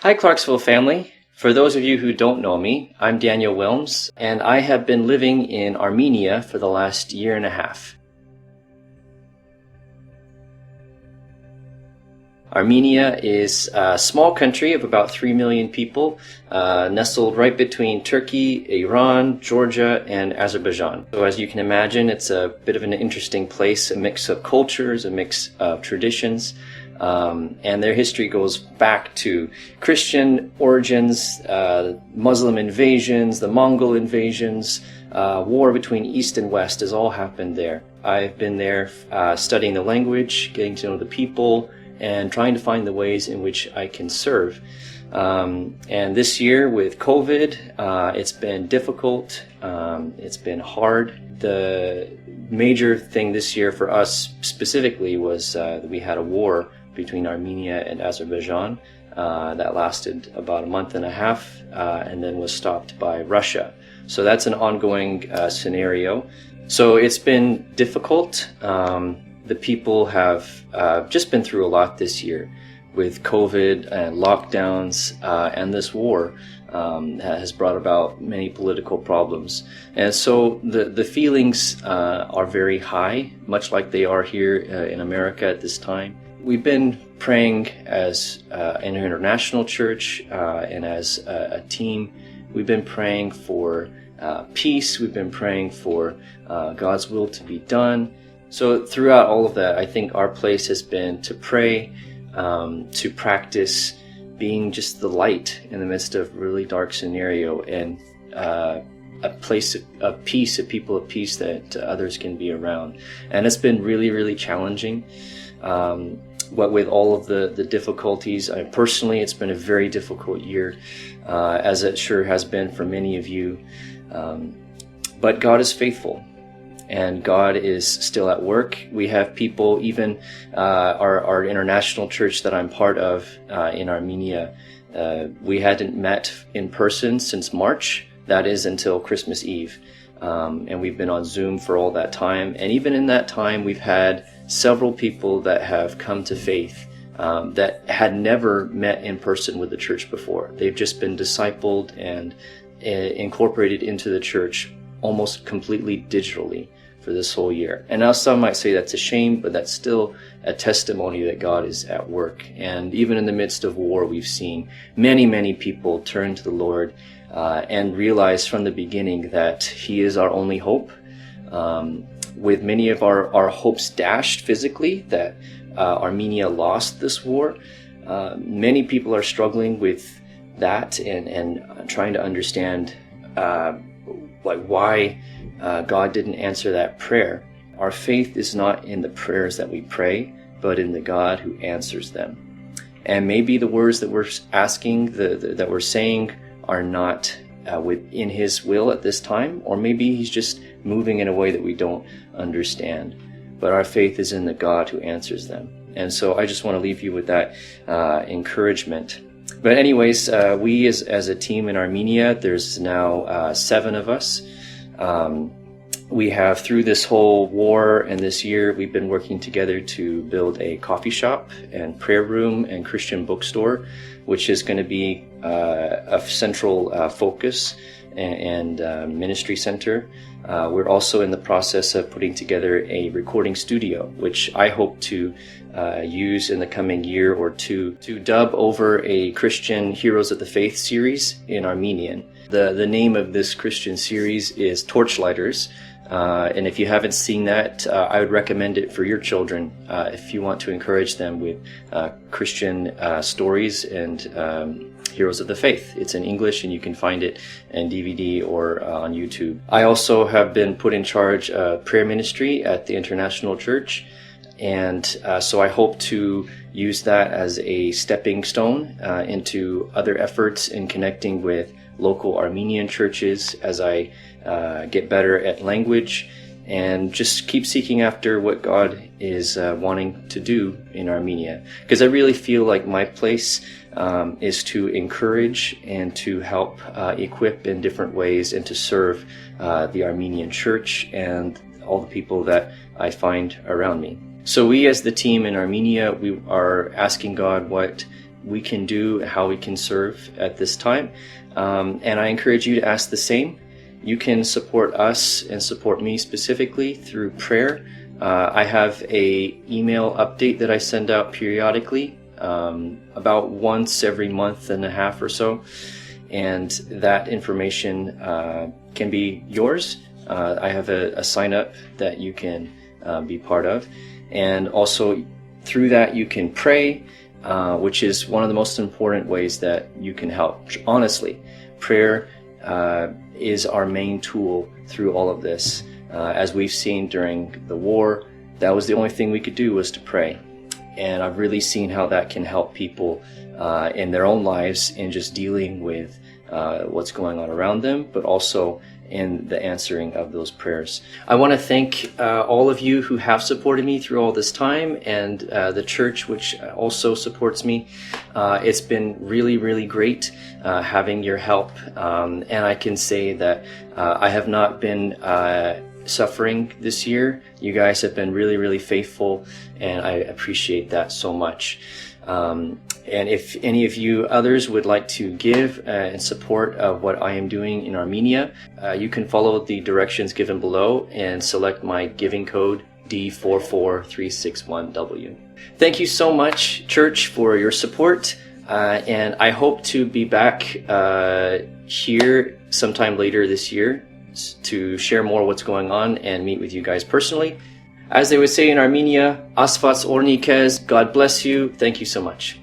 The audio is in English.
Hi, Clarksville family. For those of you who don't know me, I'm Daniel Willms, and I have been living in Armenia for the last year and a half. Armenia is a small country of about 3 million people, nestled right between Turkey, Iran, Georgia, and Azerbaijan. So as you can imagine, it's a bit of an interesting place, a mix of cultures, a mix of traditions. And their history goes back to Christian origins, Muslim invasions, the Mongol invasions, war between East and West has all happened there. I've been there studying the language, getting to know the people, and trying to find the ways in which I can serve. And this year with COVID, it's been difficult, it's been hard. The major thing this year for us specifically was that we had a war between Armenia and Azerbaijan that lasted about a month and a half and then was stopped by Russia. So that's an ongoing scenario. So it's been difficult. The people have just been through a lot this year with COVID and lockdowns, and this war has brought about many political problems. And so the feelings are very high, much like they are here in America at this time. We've been praying as an international church and as a team. We've been praying for peace. We've been praying for God's will to be done. So throughout all of that, I think our place has been to pray, to practice being just the light in the midst of a really dark scenario, and a place of peace, a people of peace that others can be around. And it's been really, really challenging. What with all of the difficulties, personally, it's been a very difficult year, as it sure has been for many of you. But God is faithful. And God is still at work. We have people, even our international church that I'm part of in Armenia, we hadn't met in person since March. That is until Christmas Eve. And we've been on Zoom for all that time. And even in that time, we've had several people that have come to faith that had never met in person with the church before. They've just been discipled and incorporated into the church almost completely digitally for this whole year. And now some might say that's a shame, but that's still a testimony that God is at work. And even in the midst of war, we've seen many, many people turn to the Lord and realize from the beginning that He is our only hope. With many of our hopes dashed physically, that Armenia lost this war, many people are struggling with that and trying to understand why God didn't answer that prayer. Our faith is not in the prayers that we pray, but in the God who answers them. And maybe the words that we're asking, that we're saying, are not within His will at this time, or maybe He's just moving in a way that we don't understand. But our faith is in the God who answers them. And so I just want to leave you with that encouragement. But anyways, we as a team in Armenia, there's now 7 of us. We have, through this whole war and this year, we've been working together to build a coffee shop and prayer room and Christian bookstore, which is going to be a central focus and ministry center. We're also in the process of putting together a recording studio, which I hope to use in the coming year or two to dub over a Christian Heroes of the Faith series in Armenian. The name of this Christian series is Torchlighters. And if you haven't seen that, I would recommend it for your children if you want to encourage them with Christian stories and Heroes of the Faith. It's in English, and you can find it in DVD or on YouTube. I also have been put in charge of prayer ministry at the International Church, and so I hope to use that as a stepping stone into other efforts in connecting with local Armenian churches as I get better at language and just keep seeking after what God is wanting to do in Armenia. Because I really feel like my place is to encourage and to help equip in different ways and to serve the Armenian church and all the people that I find around me. So we as the team in Armenia, we are asking God what we can do, how we can serve at this time. And I encourage you to ask the same. You can support us and support me specifically through prayer. I have a email update that I send out periodically, about once every month and a half or so. And that information can be yours. I have a sign up that you can be part of. And also through that you can pray, which is one of the most important ways that you can help. Honestly, prayer is our main tool through all of this. As we've seen during the war, that was the only thing we could do, was to pray. And I've really seen how that can help people in their own lives in just dealing with what's going on around them, but also in the answering of those prayers. I want to thank all of you who have supported me through all this time, and the church, which also supports me. It's been really, really great having your help, and I can say that I have not been suffering this year. You guys have been really, really faithful, and I appreciate that so much. And if any of you others would like to give in support of what I am doing in Armenia, you can follow the directions given below and select my giving code D44361W. Thank you so much, church, for your support, and I hope to be back here sometime later this year to share more what's going on and meet with you guys personally. As they would say in Armenia, Asfats Ornikez, God bless you. Thank you so much.